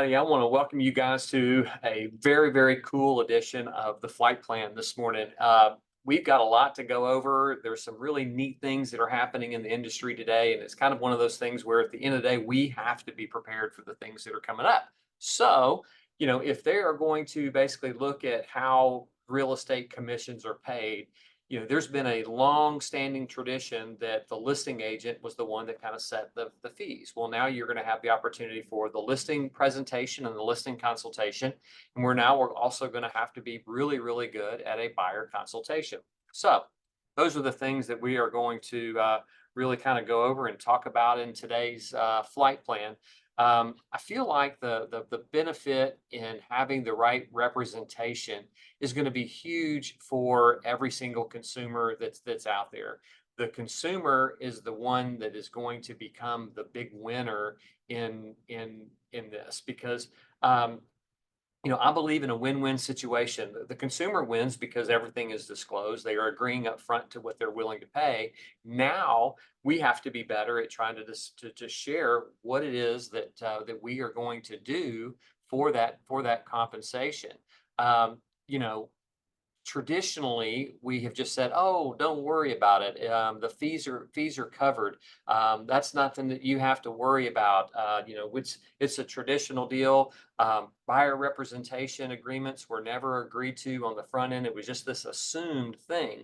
everybody. I want to welcome you guys to a very, very cool edition of the Flight Plan this morning. We've got a lot to go over. There's some really neat things that are happening in the industry today, and it's kind of one of those things where at the end of the day, we have to be prepared for the things that are coming up. So, if they are going to basically look at how real estate commissions are paid, there's been a long-standing tradition that the listing agent was the one that kind of set the fees. Well, now you're going to have the opportunity for the listing presentation and the listing consultation. And we're also going to have to be really, really good at a buyer consultation. So those are the things that we are going to really kind of go over and talk about in today's flight plan. I feel like the benefit in having the right representation is going to be huge for every single consumer that's out there. The consumer is the one that is going to become the big winner in this because I believe in a win-win situation. The consumer wins because everything is disclosed. They are agreeing up front to what they're willing to pay. Now we have to be better at trying to share what it is that we are going to do for that compensation. Um, you know, Traditionally we have just said, oh, don't worry about it. The fees are covered. That's nothing that you have to worry about. It's a traditional deal. Buyer representation agreements were never agreed to on the front end. It was just this assumed thing.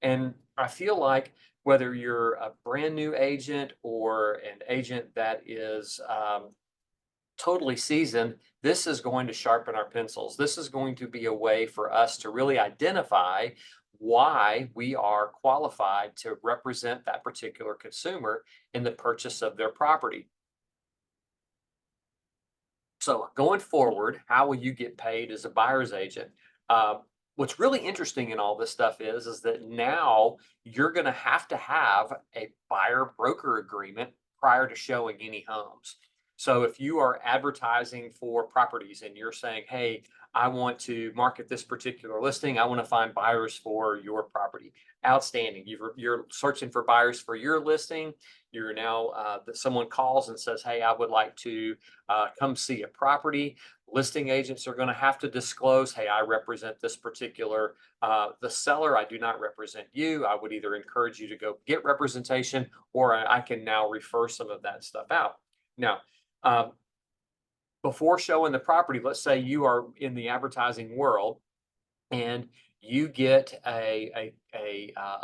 And I feel like whether you're a brand new agent or an agent that is totally seasoned, this is going to sharpen our pencils. This is going to be a way for us to really identify why we are qualified to represent that particular consumer in the purchase of their property. So going forward, how will you get paid as a buyer's agent? What's really interesting in all this stuff is that now you're going to have a buyer broker agreement prior to showing any homes. So if you are advertising for properties and you're saying, hey, I want to market this particular listing, I want to find buyers for your property. Outstanding. You're searching for buyers for your listing. You're now that someone calls and says, hey, I would like to come see a property. Listing agents are going to have to disclose, hey, I represent this particular, the seller. I do not represent you. I would either encourage you to go get representation, or I can now refer some of that stuff out. Now, um, before showing the property, let's say you are in the advertising world and you get a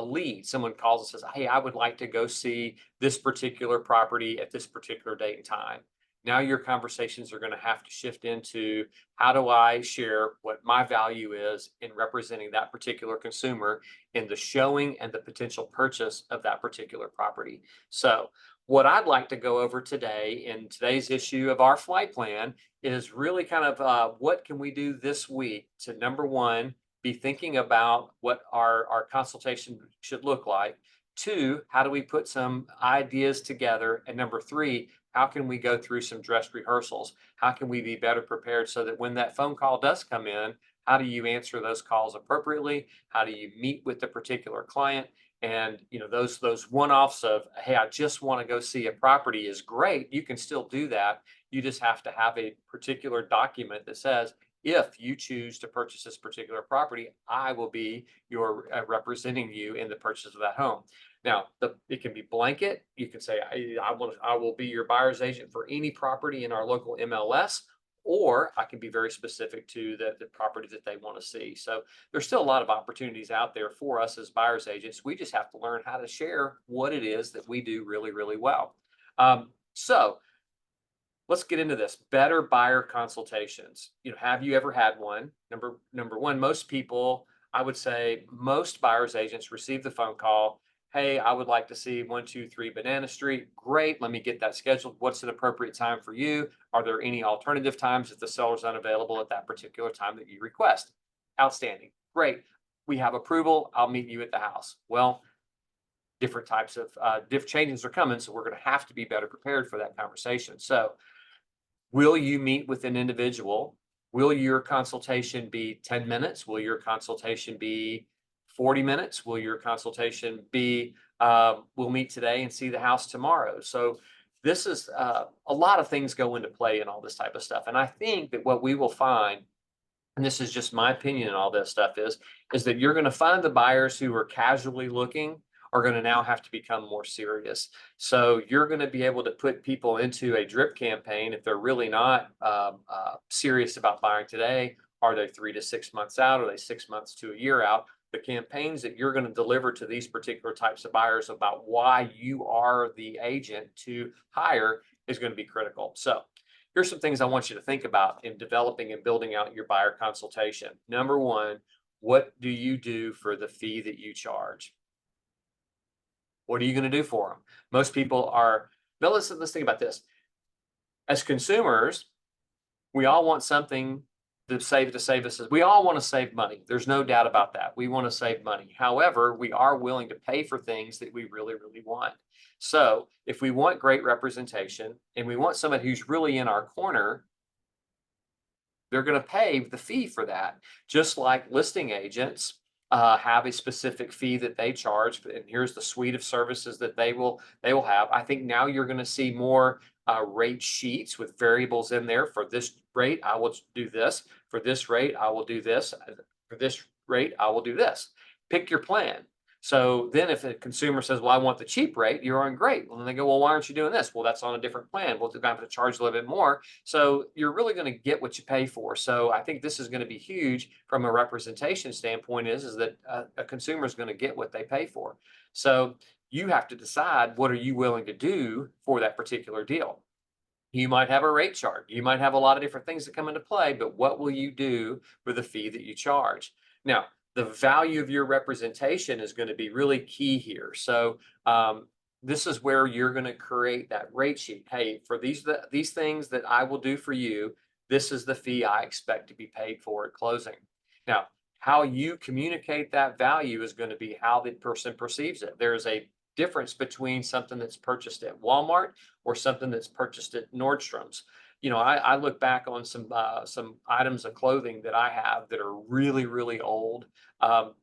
lead. Someone calls and says, hey, I would like to go see this particular property at this particular date and time. Now your conversations are going to have to shift into, how do I share what my value is in representing that particular consumer in the showing and the potential purchase of that particular property. So what I'd like to go over today in today's issue of our flight plan is really kind of what can we do this week to, number one, be thinking about what our consultation should look like. Two, how do we put some ideas together? And number three, how can we go through some dress rehearsals? How can we be better prepared so that when that phone call does come in, how do you answer those calls appropriately? How do you meet with the particular client? And those one-offs of, hey, I just want to go see a property is great. You can still do that. You just have to have a particular document that says, if you choose to purchase this particular property, I will be your representing you in the purchase of that home. Now, it can be blanket. You can say, I will be your buyer's agent for any property in our local MLS, or I can be very specific to the property that they want to see. So there's still a lot of opportunities out there for us as buyer's agents. We just have to learn how to share what it is that we do really, really well. So let's get into this. Better buyer consultations. Have you ever had one? Number one, most people, I would say most buyer's agents receive the phone call. Hey, I would like to see 123 Banana Street. Great. Let me get that scheduled. What's an appropriate time for you? Are there any alternative times if the seller's unavailable at that particular time that you request? Outstanding. Great. We have approval. I'll meet you at the house. Well, different types of different changes are coming, so we're going to have to be better prepared for that conversation. So will you meet with an individual? Will your consultation be 10 minutes? Will your consultation be 40 minutes? Will your consultation be, we'll meet today and see the house tomorrow? So this is a lot of things go into play in all this type of stuff. And I think that what we will find, and this is just my opinion and all this stuff is that you're going to find the buyers who are casually looking are going to now have to become more serious. So you're going to be able to put people into a drip campaign if they're really not serious about buying today. Are they 3 to 6 months out? Are they 6 months to a year out? The campaigns that you're going to deliver to these particular types of buyers about why you are the agent to hire is going to be critical. So here's some things I want you to think about in developing and building out your buyer consultation. Number one, what do you do for the fee that you charge? What are you going to do for them? Most people are, now let's think about this. As consumers, we all want something to save us. We all want to save money. There's no doubt about that. We want to save money. However, we are willing to pay for things that we really, really want. So if we want great representation and we want somebody who's really in our corner, they're going to pay the fee for that. Just like listing agents have a specific fee that they charge, and here's the suite of services that they will have. I think now you're going to see more rate sheets with variables in there. For this rate, I will do this. For this rate, I will do this. For this rate, I will do this. Pick your plan. So then if a consumer says, well, I want the cheap rate, you're on great. Well, then they go, well, why aren't you doing this? Well, that's on a different plan. Well, they're going to have to charge a little bit more. So you're really going to get what you pay for. So I think this is going to be huge from a representation standpoint is that a consumer is going to get what they pay for. So you have to decide, what are you willing to do for that particular deal? You might have a rate chart. You might have a lot of different things that come into play, but what will you do for the fee that you charge? Now, the value of your representation is going to be really key here. So this is where you're going to create that rate sheet. Hey, for these things that I will do for you, this is the fee I expect to be paid for at closing. Now, how you communicate that value is going to be how the person perceives it. There's a difference between something that's purchased at Walmart or something that's purchased at Nordstrom's. I look back on some items of clothing that I have that are really, really old. The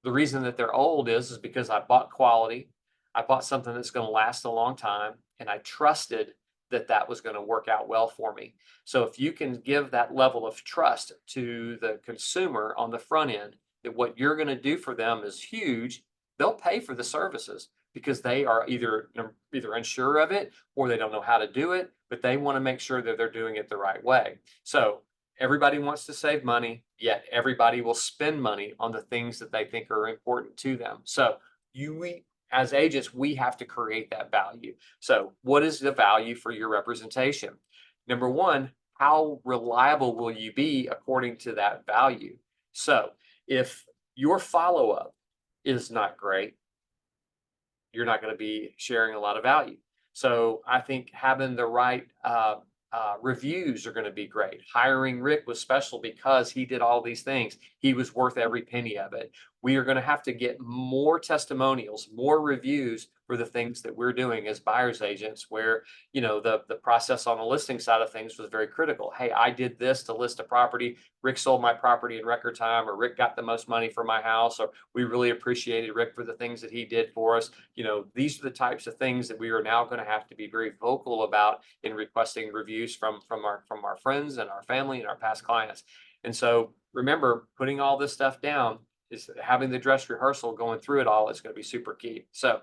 reason that they're old is because I bought quality. I bought something that's going to last a long time, and I trusted that that was going to work out well for me. So if you can give that level of trust to the consumer on the front end, that what you're going to do for them is huge, they'll pay for the services because they are either unsure of it or they don't know how to do it, but they want to make sure that they're doing it the right way. So everybody wants to save money, yet everybody will spend money on the things that they think are important to them. So we, as agents, we have to create that value. So what is the value for your representation? Number one, how reliable will you be according to that value? So if your follow-up is not great, you're not going to be sharing a lot of value. So I think having the right reviews are going to be great. Hiring Rick was special because he did all these things. He was worth every penny of it. We are going to have to get more testimonials, more reviews for the things that we're doing as buyer's agents, where, the process on the listing side of things was very critical. Hey, I did this to list a property. Rick sold my property in record time, or Rick got the most money for my house, or we really appreciated Rick for the things that he did for us. These are the types of things that we are now going to have to be very vocal about in requesting reviews from our friends and our family and our past clients. And so remember, putting all this stuff down is having the dress rehearsal, going through it all is going to be super key. So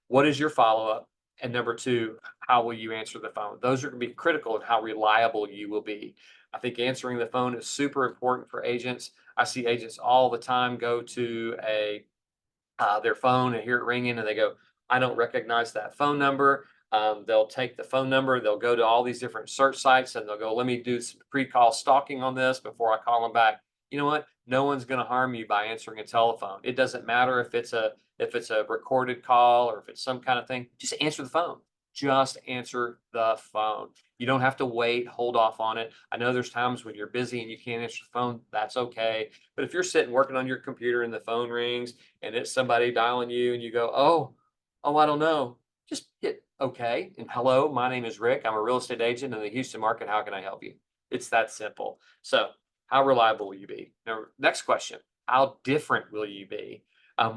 what is your follow-up? And number two, how will you answer the phone? Those are going to be critical in how reliable you will be. I think answering the phone is super important for agents. I see agents all the time go to their phone and hear it ringing and they go, I don't recognize that phone number. They'll take the phone number, they'll go to all these different search sites and they'll go, let me do some pre-call stalking on this before I call them back. You know what? No one's going to harm you by answering a telephone. It doesn't matter if it's a recorded call or if it's some kind of thing. Just answer the phone. Just answer the phone. You don't have to wait, hold off on it. I know there's times when you're busy and you can't answer the phone. That's okay. But if you're sitting working on your computer and the phone rings and it's somebody dialing you and you go, oh, I don't know. Just hit okay. And hello, my name is Rick. I'm a real estate agent in the Houston market. How can I help you? It's that simple. So how reliable will you be? Now, next question, how different will you be?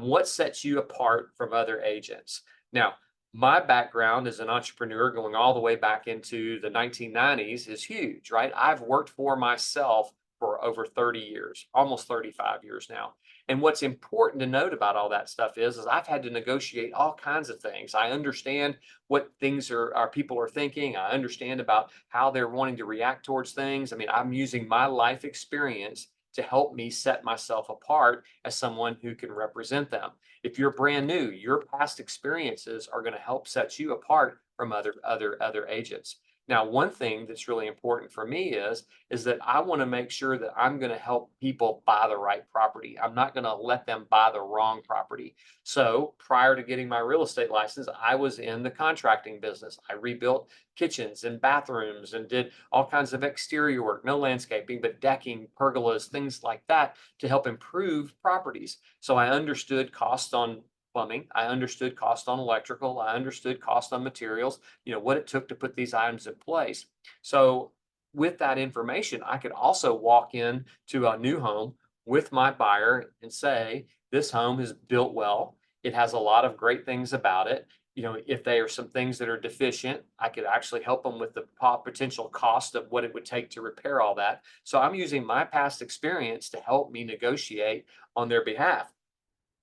What sets you apart from other agents? Now, My background as an entrepreneur going all the way back into the 1990s is huge, right? I've worked for myself for over 30 years, almost 35 years now. And what's important to note about all that stuff is I've had to negotiate all kinds of things. I understand what things are people are thinking. I understand about how they're wanting to react towards things. I mean, I'm using my life experience to help me set myself apart as someone who can represent them. If you're brand new, your past experiences are going to help set you apart from other agents. Now, one thing that's really important for me is that I want to make sure that I'm going to help people buy the right property. I'm not going to let them buy the wrong property. So, prior to getting my real estate license, I was in the contracting business. I rebuilt kitchens and bathrooms and did all kinds of exterior work, no landscaping, but decking, pergolas, things like that to help improve properties. So I understood cost on plumbing, I understood cost on electrical, I understood cost on materials, what it took to put these items in place. So with that information, I could also walk in to a new home with my buyer and say, this home is built well. It has a lot of great things about it. If there are some things that are deficient, I could actually help them with the potential cost of what it would take to repair all that. So I'm using my past experience to help me negotiate on their behalf.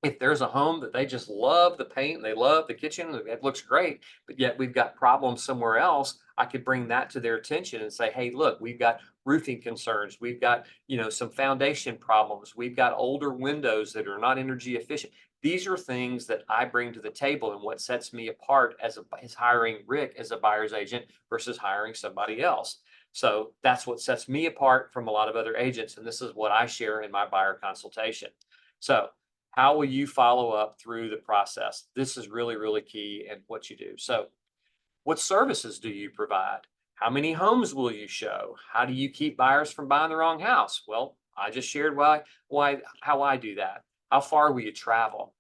If there's a home that they just love the paint, and they love the kitchen, it looks great, but yet we've got problems somewhere else, I could bring that to their attention and say, hey, look, we've got roofing concerns, we've got, some foundation problems, we've got older windows that are not energy efficient. These are things that I bring to the table and what sets me apart as hiring Rick as a buyer's agent versus hiring somebody else. So that's what sets me apart from a lot of other agents. And this is what I share in my buyer consultation. So how will you follow up through the process? This is really, really key in what you do. So, what services do you provide? How many homes will you show? How do you keep buyers from buying the wrong house? Well, I just shared how I do that. How far will you travel?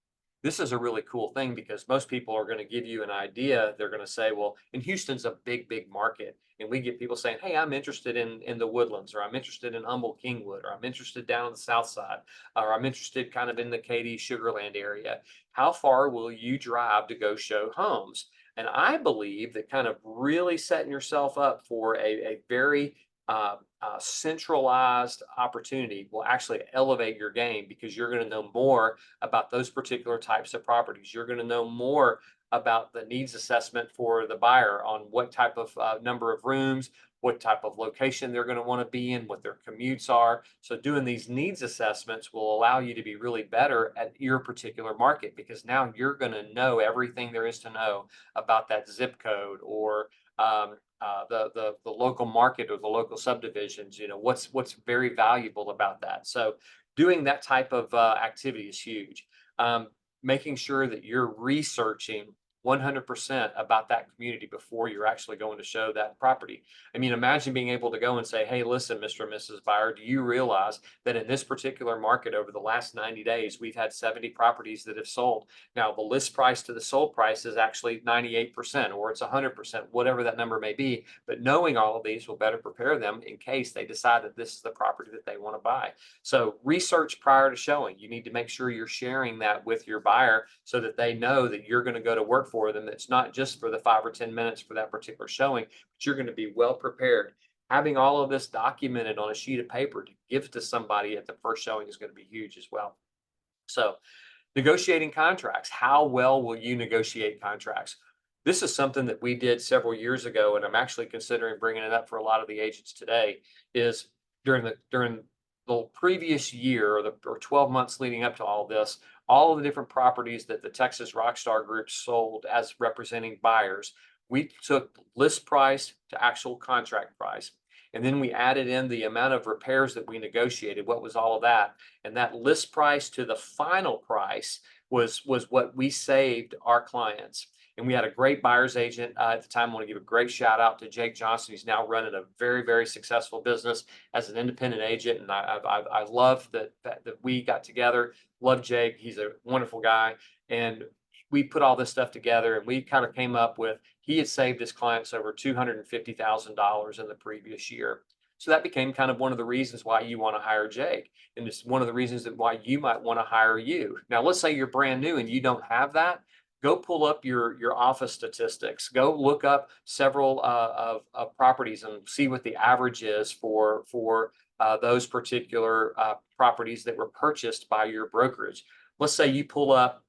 This is a really cool thing because most people are going to give you an idea. They're going to say, well, and Houston's a big, big market. And we get people saying, hey, I'm interested in the Woodlands, or I'm interested in Humboldt Kingwood, or I'm interested down on the south side, or I'm interested kind of in the Katy Sugarland area. How far will you drive to go show homes? And I believe that kind of really setting yourself up for a very centralized opportunity will actually elevate your game because you're going to know more about those particular types of properties. You're going to know more about the needs assessment for the buyer on what type of number of rooms, what type of location they're going to want to be in, what their commutes are. So doing these needs assessments will allow you to be really better at your particular market because now you're going to know everything there is to know about that zip code or the local market or the local subdivisions. What's very valuable about that. So doing that type of activity is huge. Um, Making sure that you're researching 100% about that community before you're actually going to show that property. I mean, imagine being able to go and say, hey, listen, Mr. and Mrs. Buyer, do you realize that in this particular market over the last 90 days, we've had 70 properties that have sold? Now, the list price to the sold price is actually 98% or it's 100%, whatever that number may be. But knowing all of these will better prepare them in case they decide that this is the property that they want to buy. So research prior to showing. You need to make sure you're sharing that with your buyer so that they know that you're going to go to work for them. It's not just for the 5 or 10 minutes for that particular showing, but you're going to be well prepared. Having all of this documented on a sheet of paper to give to somebody at the first showing is going to be huge as well. So negotiating contracts. How well will you negotiate contracts? This is something that we did several years ago, and I'm actually considering bringing it up for a lot of the agents today. Is during the previous year or 12 months leading up to all this, all of the different properties that the Texas Rockstar Group sold as representing buyers, we took list price to actual contract price. And then we added in the amount of repairs that we negotiated. What was all of that? And that list price to the final price was what we saved our clients. And we had a great buyer's agent at the time. I want to give a great shout out to Jake Johnson. He's now running a very, very successful business as an independent agent. And I love that we got together. Love Jake. He's a wonderful guy. And we put all this stuff together and we kind of came up with, he had saved his clients over $250,000 in the previous year. So that became kind of one of the reasons why you want to hire Jake. And it's one of the reasons that why you might want to hire you. Now, let's say you're brand new and you don't have that. go pull up your office statistics. Go look up several of properties and see what the average is for those particular properties that were purchased by your brokerage. Let's say you pull up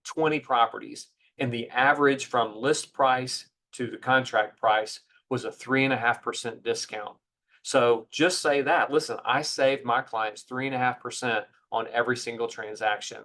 20 properties, and the average from list price to the contract price was a 3.5% discount. So just say that, listen, I saved my clients 3.5% on every single transaction.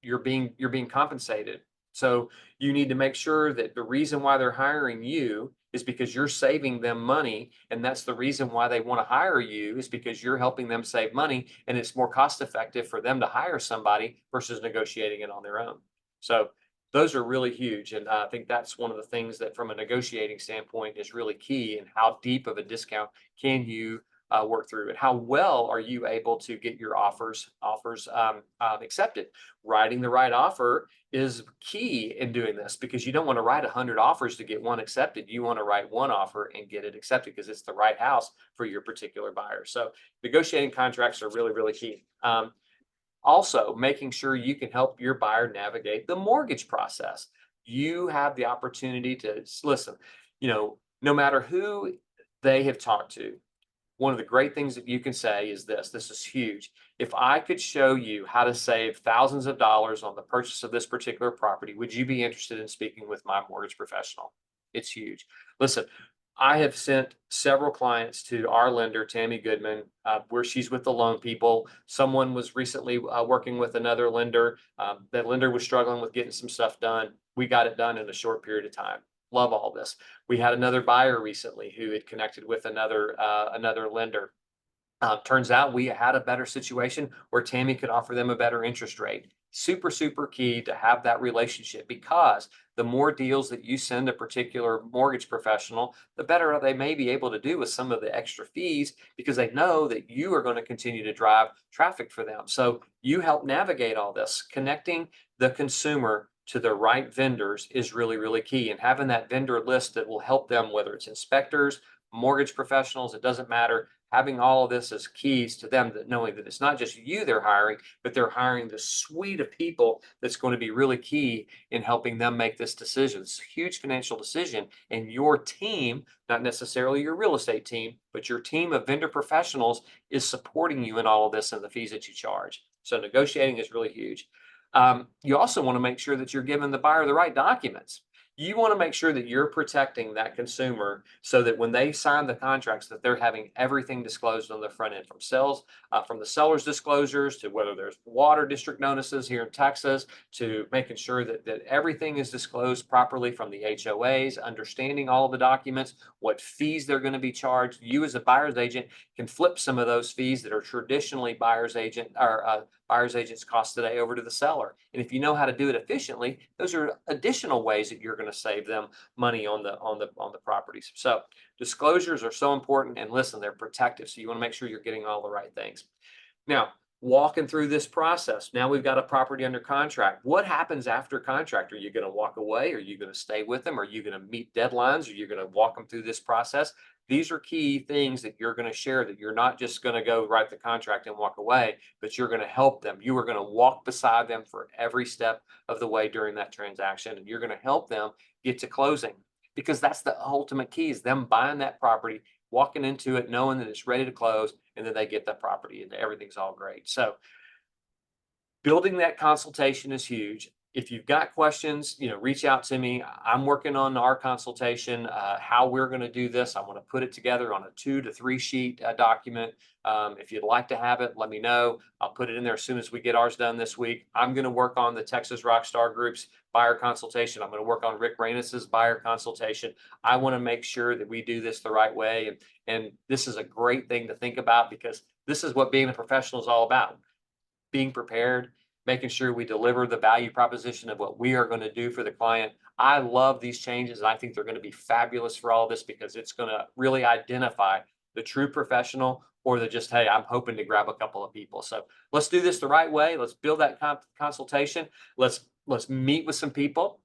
You're being compensated. So you need to make sure that the reason why they're hiring you is because you're saving them money, and that's the reason why they want to hire you, is because you're helping them save money, and it's more cost effective for them to hire somebody versus negotiating it on their own. So those are really huge, and I think that's one of the things that from a negotiating standpoint is really key. And how deep of a discount can you work through, and how well are you able to get your offers accepted? Writing the right offer is key in doing this, because you don't want to write 100 offers to get one accepted. You want to write one offer and get it accepted because it's the right house for your particular buyer. So negotiating contracts are really, really key. Also, making sure you can help your buyer navigate the mortgage process. You have the opportunity to listen, no matter who they have talked to, one of the great things that you can say is this is huge. If I could show you how to save thousands of dollars on the purchase of this particular property, would you be interested in speaking with my mortgage professional? It's huge. Listen, I have sent several clients to our lender, Tammy Goodman, where she's with the loan people. Someone was recently working with another lender. That lender was struggling with getting some stuff done. We got it done in a short period of time. Love all this. We had another buyer recently who had connected with another lender. Turns out we had a better situation where Tammy could offer them a better interest rate. Super, super key to have that relationship, because the more deals that you send a particular mortgage professional, the better they may be able to do with some of the extra fees, because they know that you are going to continue to drive traffic for them. So you help navigate all this. Connecting the consumer to the right vendors is really, really key. And having that vendor list that will help them, whether it's inspectors, mortgage professionals, it doesn't matter. Having all of this as keys to them, that knowing that it's not just you they're hiring, but they're hiring the suite of people that's going to be really key in helping them make this decision. It's a huge financial decision, and your team, not necessarily your real estate team, but your team of vendor professionals is supporting you in all of this and the fees that you charge. So negotiating is really huge. You also want to make sure that you're giving the buyer the right documents. You want to make sure that you're protecting that consumer, so that when they sign the contracts, that they're having everything disclosed on the front end, from the seller's disclosures to whether there's water district notices here in Texas, to making sure that everything is disclosed properly from the HOAs, understanding all of the documents, what fees they're going to be charged. You as a buyer's agent can flip some of those fees that are traditionally buyer's agent's cost today over to the seller. And if you know how to do it efficiently, those are additional ways that you're going to save them money on the properties. So disclosures are so important, and listen, they're protective. So you want to make sure you're getting all the right things. Now, walking through this process, now we've got a property under contract. What happens after contract? Are you going to walk away? Are you going to stay with them? Are you going to meet deadlines? Are you going to walk them through this process? These are key things that you're going to share, that you're not just going to go write the contract and walk away, but you're going to help them. You are going to walk beside them for every step of the way during that transaction, and you're going to help them get to closing, because that's the ultimate key, is them buying that property, walking into it, knowing that it's ready to close, and then they get the property and everything's all great. So building that consultation is huge. If you've got questions, reach out to me. I'm working on our consultation, how we're going to do this. I want to put it together on a 2 to 3 sheet document. If you'd like to have it, let me know. I'll put it in there as soon as we get ours done this week. I'm going to work on the Texas Rockstar Group's buyer consultation. I'm going to work on Rick Rainis's buyer consultation. I want to make sure that we do this the right way. And this is a great thing to think about, because this is what being a professional is all about. Being prepared, making sure we deliver the value proposition of what we are going to do for the client. I love these changes, and I think they're going to be fabulous for all this, because it's going to really identify the true professional, or the just, hey, I'm hoping to grab a couple of people. So let's do this the right way. Let's build that consultation. Let's meet with some people.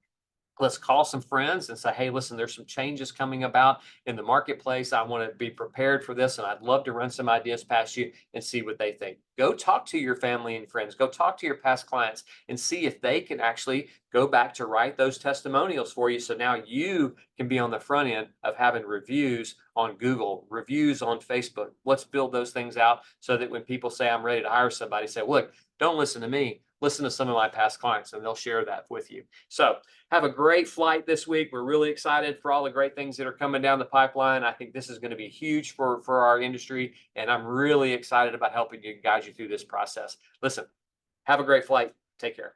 Let's call some friends and say, hey, listen, there's some changes coming about in the marketplace. I want to be prepared for this, and I'd love to run some ideas past you and see what they think. Go talk to your family and friends. Go talk to your past clients and see if they can actually go back to write those testimonials for you. So now you can be on the front end of having reviews on Google, reviews on Facebook. Let's build those things out so that when people say, I'm ready to hire somebody, say, look, don't listen to me. Listen to some of my past clients, and they'll share that with you. So have a great flight this week. We're really excited for all the great things that are coming down the pipeline. I think this is going to be huge for our industry, and I'm really excited about helping you guide you through this process. Listen, have a great flight. Take care.